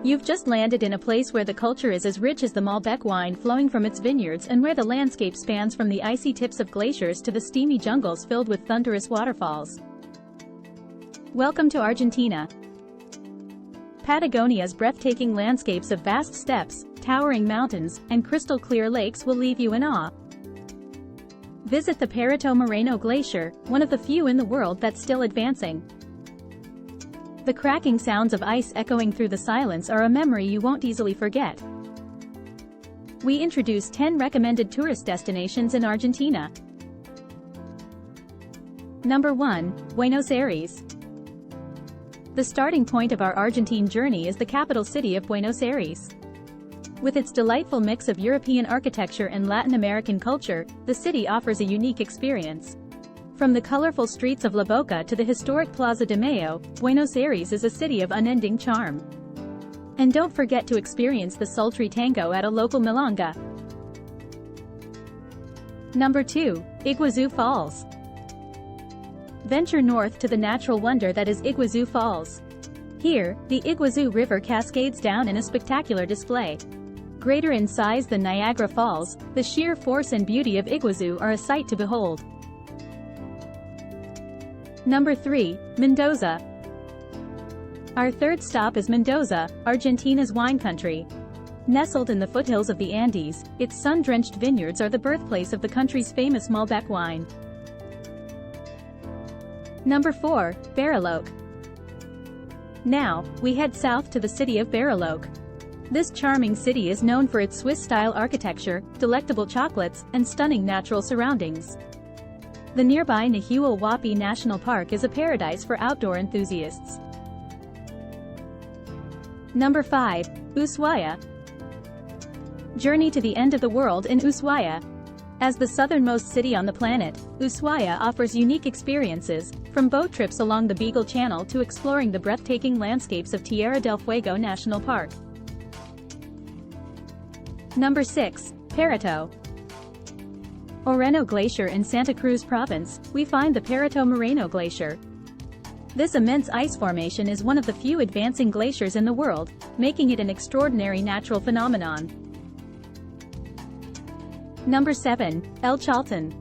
You've just landed in a place where the culture is as rich as the Malbec wine flowing from its vineyards and where the landscape spans from the icy tips of glaciers to the steamy jungles filled with thunderous waterfalls. Welcome to Argentina. Patagonia's breathtaking landscapes of vast steppes, towering mountains, and crystal-clear lakes will leave you in awe. Visit the Perito Moreno Glacier, one of the few in the world that's still advancing. The cracking sounds of ice echoing through the silence are a memory you won't easily forget. We introduce 10 recommended tourist destinations in Argentina. Number 1. Buenos Aires. The starting point of our Argentine journey is the capital city of Buenos Aires. With its delightful mix of European architecture and Latin American culture, the city offers a unique experience. From the colorful streets of La Boca to the historic Plaza de Mayo, Buenos Aires is a city of unending charm. And don't forget to experience the sultry tango at a local milonga. Number 2. Iguazu Falls. Venture north to the natural wonder that is Iguazu Falls. Here, the Iguazu River cascades down in a spectacular display. Greater in size than Niagara Falls, the sheer force and beauty of Iguazu are a sight to behold. Number 3. Mendoza. Our third stop is Mendoza, Argentina's wine country. Nestled in the foothills of the Andes, its sun-drenched vineyards are the birthplace of the country's famous Malbec wine. Number 4. Bariloche. Now, we head south to the city of Bariloche. This charming city is known for its Swiss-style architecture, delectable chocolates, and stunning natural surroundings. The nearby Nahuel Huapi National Park is a paradise for outdoor enthusiasts. Number 5. Ushuaia. Journey to the end of the world in Ushuaia. As the southernmost city on the planet, Ushuaia offers unique experiences, from boat trips along the Beagle Channel to exploring the breathtaking landscapes of Tierra del Fuego National Park. Number 6. Perito. Moreno Glacier in Santa Cruz Province, we find the Perito Moreno Glacier. This immense ice formation is one of the few advancing glaciers in the world, making it an extraordinary natural phenomenon. Number 7. El Chaltén.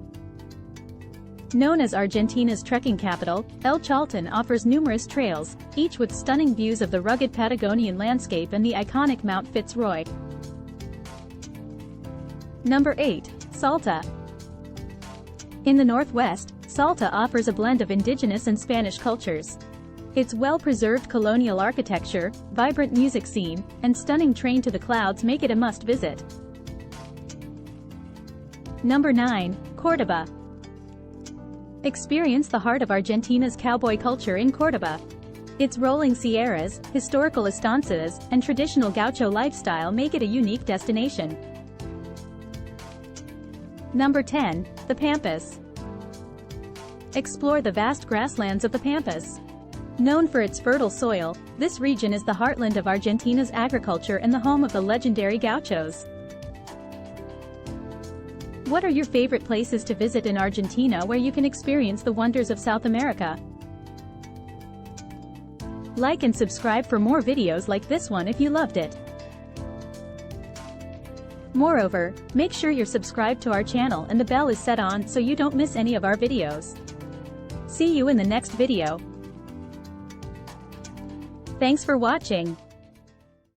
Known as Argentina's trekking capital, El Chaltén offers numerous trails, each with stunning views of the rugged Patagonian landscape and the iconic Mount Fitzroy. Number 8. Salta. In the northwest, Salta offers a blend of indigenous and Spanish cultures. Its well-preserved colonial architecture, vibrant music scene, and stunning train to the clouds make it a must-visit. Number 9. Córdoba. Experience the heart of Argentina's cowboy culture in Córdoba. Its rolling sierras, historical estancias, and traditional gaucho lifestyle make it a unique destination. Number 10. The Pampas. Explore the vast grasslands of the Pampas. Known for its fertile soil, this region is the heartland of Argentina's agriculture and the home of the legendary gauchos. What are your favorite places to visit in Argentina where you can experience the wonders of South America? Like and subscribe for more videos like this one if you loved it. Moreover, make sure you're subscribed to our channel and the bell is set on so you don't miss any of our videos. See you in the next video. Thanks for watching.